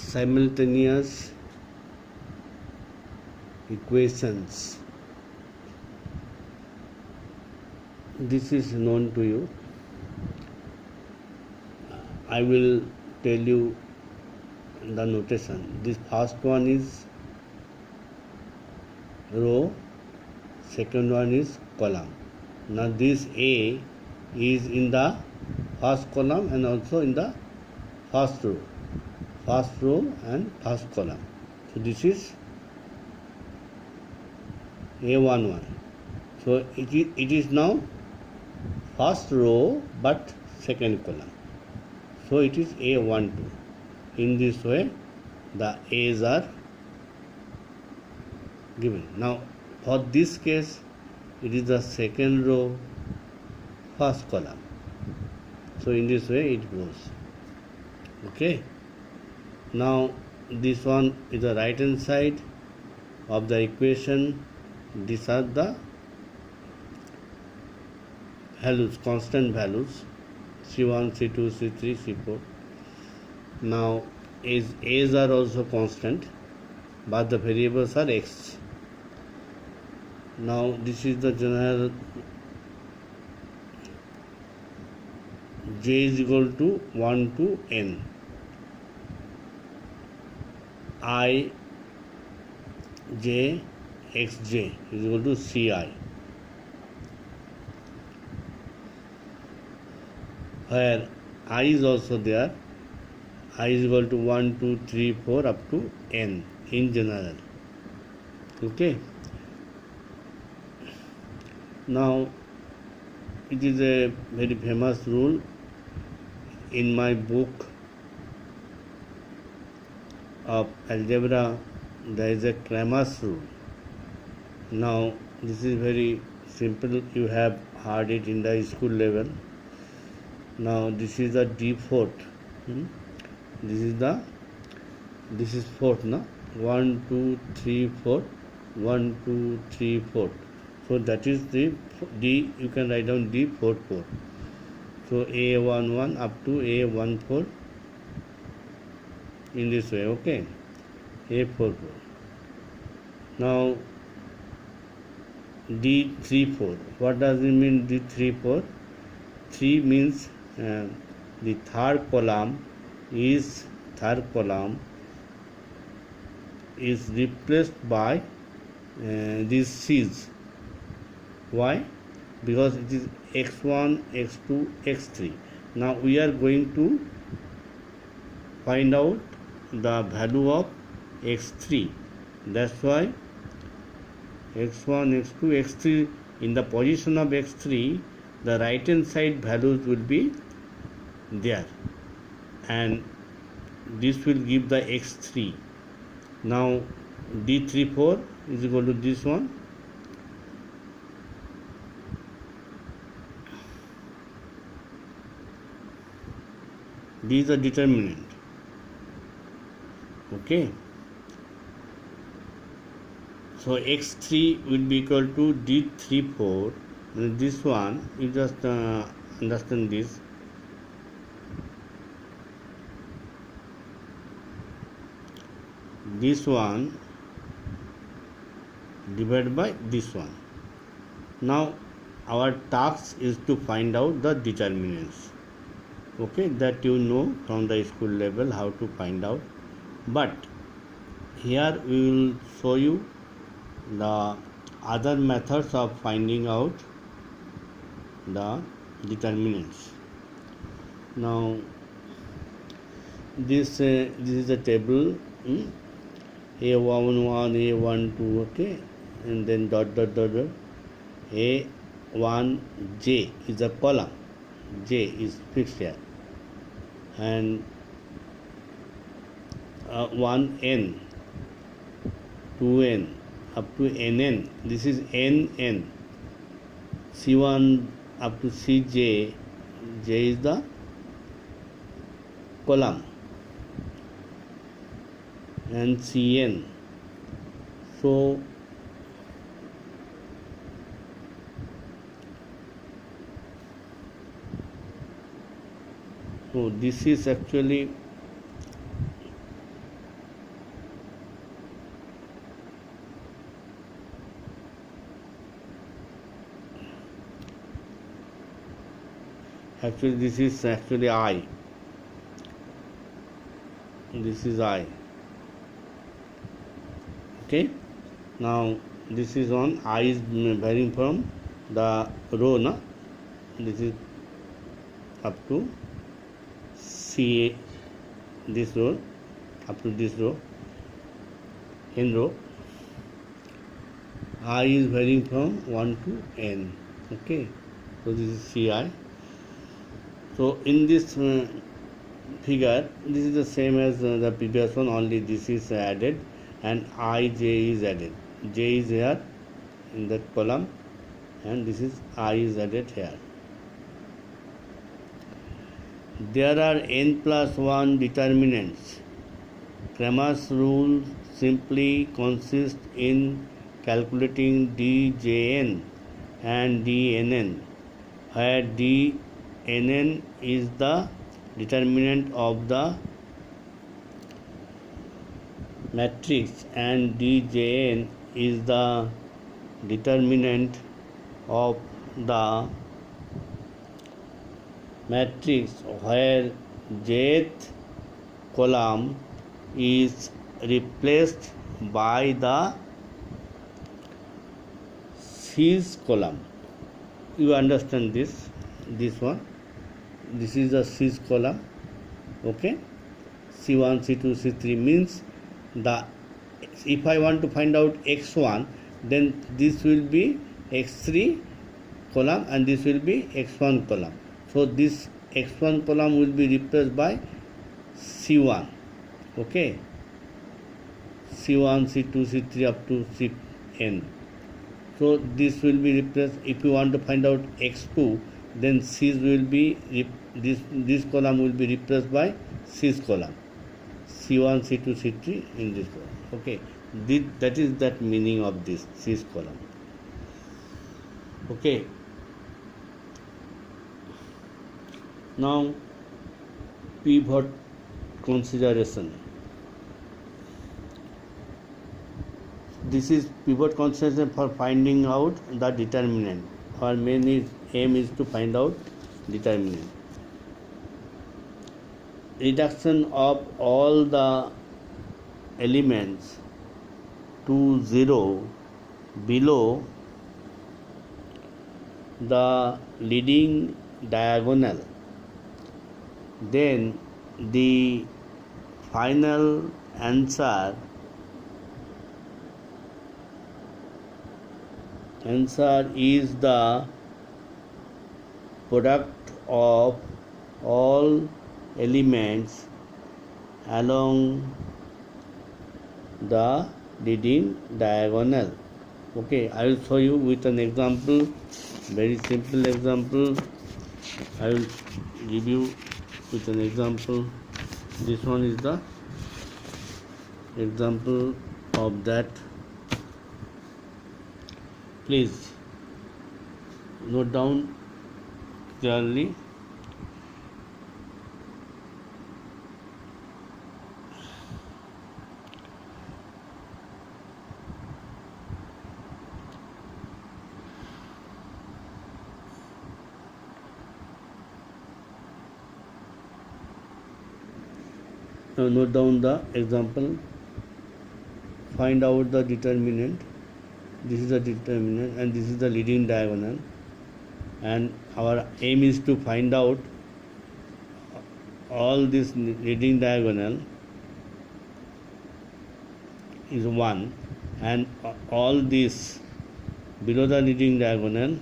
simultaneous equations. This is known to you. I will tell you the notation. This first one is row, second one is column. Now this A is in the first column and also in the first row and first column. So this is A11. So it is now first row but second column. So it is A12. In this way the A's are given. Now for this case it is the second row, first column. So in this way it goes. Okay. Now this one is the right hand side of the equation. These are the values, constant values, C1, C2, C3, C4. Now A's are also constant, but the variables are X. Now this is the general J is equal to 1 to N. I J Xj is equal to Ci, where I is also there. I is equal to 1, 2, 3, 4 up to N in general. Okay. Now it is a very famous rule in my book of algebra. There is a Cramer's rule. Now this is very simple, you have heard it in the school level. Now this is the D4. This is fourth, no? 1, 2, 3, 4. 1, 2, 3, 4. So that is the D. You can write down D4, 4. So A11 up to A14 in this way. Okay. A44. Now D34. What does it mean D34? 3 means the third column is replaced by these C's. Why? Because it is x1, x2, x3. Now we are going to find out the value of x3. That's why x1, x2, x3, in the position of x3, the right hand side values will be there, and this will give the x3. Now D34 is equal to this one. This is the determinant. Okay. So x3 will be equal to D34. This one, you just understand this. This one divided by this one. Now our task is to find out the determinants. Okay, that you know from the school level how to find out. But here we will show you the other methods of finding out the determinants. Now this is a table. A11, A12, okay, and then dot. A1J is a column. J is fixed here, and 1N, 2N up to NN. This is NN. C1 up to CJ. J is the column, and Cn. So this is actually Actually this is actually I. This is I. Okay, now this is on I is varying from the row, na, this is up to C, this row up to this row, n row. I is varying from 1 to n. Okay, so this is Ci. So in this figure, this is the same as the previous one, only this is added and Ij is added. J is here in that column and this is I is added here. There are n plus 1 determinants. Cramer's rule simply consists in calculating djn and dnn, where dnn is the determinant of the matrix and djn is the determinant of the matrix, where jth column is replaced by the c's column. You understand this one, this is the c's column. Okay, c1 c2 c3 means the, if I want to find out x1, then this will be x3 column and this will be x1 column. So this x1 column will be replaced by c1. Okay, c1 c2 c3 up to cn. So this will be replaced. If you want to find out x2, then c's will be this column will be replaced by c's column, c1 c2 c3 in this column. Okay, that is that meaning of this c's column. Okay, now pivot consideration. This is pivot consideration for finding out the determinant. Our main aim is to find out determinant. Reduction of all the elements to 0 below the leading diagonal, then the final answer is the product of all elements along the leading diagonal. Okay, I will show you with an example, very simple example. I will give you with an example. This one is the example of that. Please note down clearly. Now note down the example. Find out the determinant. This is the determinant and this is the leading diagonal, and our aim is to find out all this leading diagonal is 1 and all this below the leading diagonal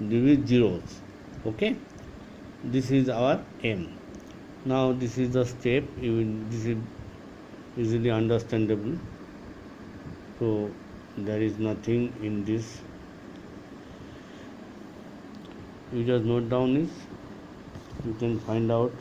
there is zeros. Okay, this is our aim. Now this is the step. This is easily understandable, so there is nothing in this. You just note down this, you can find out.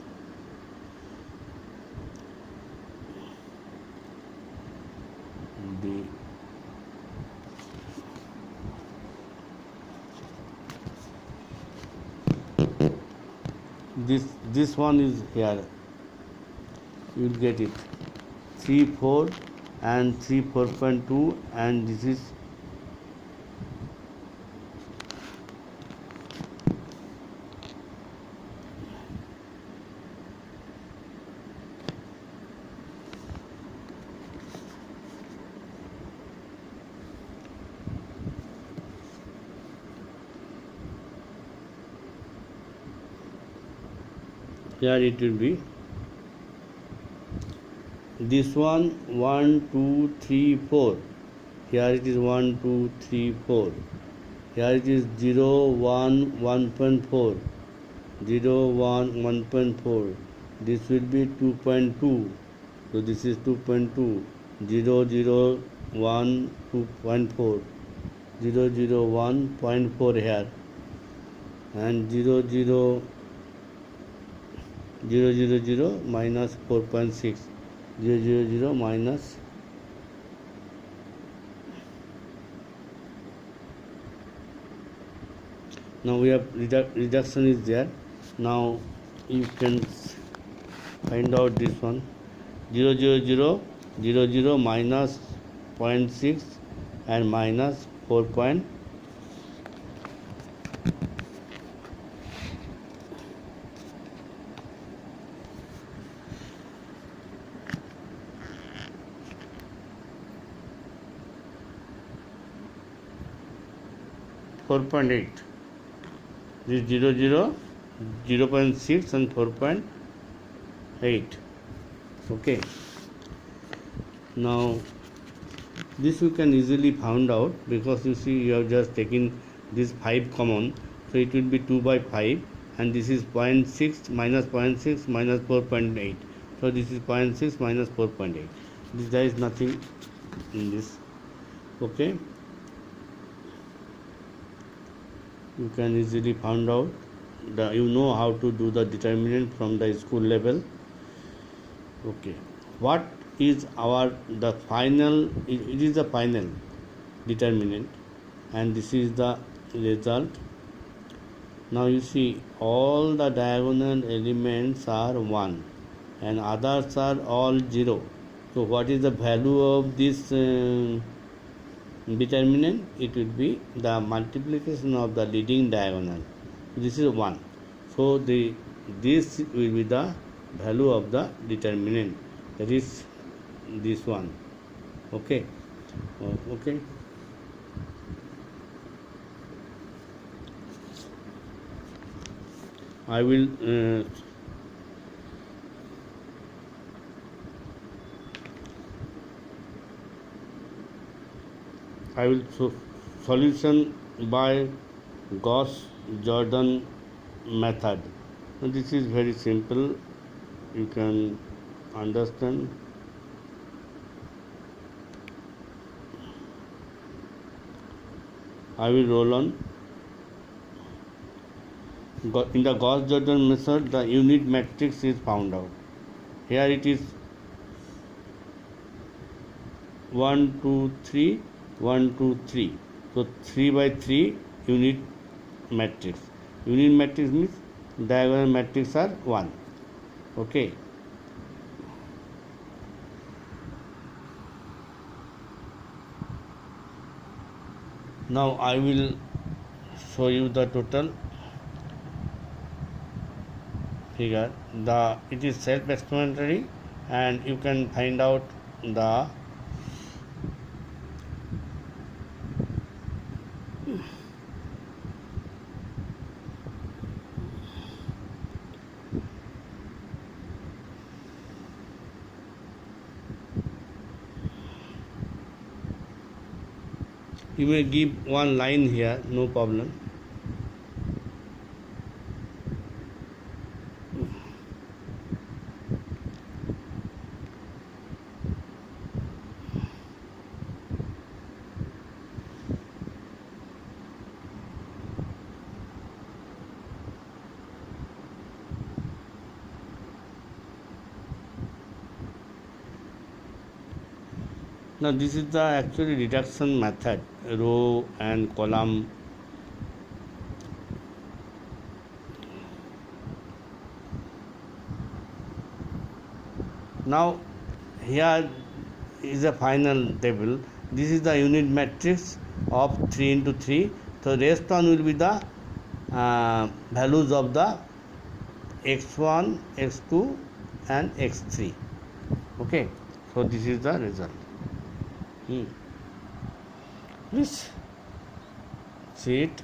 This one is here, you will get it 3 4 and 3 4.2, and this is here it will be this one 1 2 3 4, here it is 1 2 3 4, here it is 0 1 1.4, 0 1 1.4, this will be 2.2, so this is 2.2, 0 0 1 2.4, 0 0 1.4 here, and 0 0 0 0 0 minus 4.6, 0 0 0 minus now we have reduction is there. Now you can find out this one 0 0 0 0 0 minus 0.6 and minus 4. 4.8, this 0 0 0.6 and 4.8. okay, now this you can easily found out because you see you have just taken this 5 common, so it will be 2 by 5, and this is 0.6 minus 0.6 minus 4.8, so this is 0.6 minus 4.8, this there is nothing in this. okay, you can easily find out you know how to do the determinant from the school level. okay, what is our the final, it is the final determinant, and this is the result. Now you see all the diagonal elements are 1 and others are all 0, so what is the value of this determinant? It will be the multiplication of the leading diagonal, this is 1, so this will be the value of the determinant, that is this one. okay, okay, I will solution by Gauss-Jordan method. So this is very simple, you can understand. I will roll on. In the Gauss-Jordan method, the unit matrix is found out. Here it is 1 2 3 1 2 3, so 3 by 3 unit matrix. Unit matrix means diagonal matrix are 1. okay, now I will show you the total figure. It is self-explanatory, and you can find out the you may give one line here, no problem. Now this is the actually reduction method, row and column. Now here is a final table. This is the unit matrix of 3 into 3. So rest one will be the values of the x1, x2 and x3. okay, so this is the result. Please see it.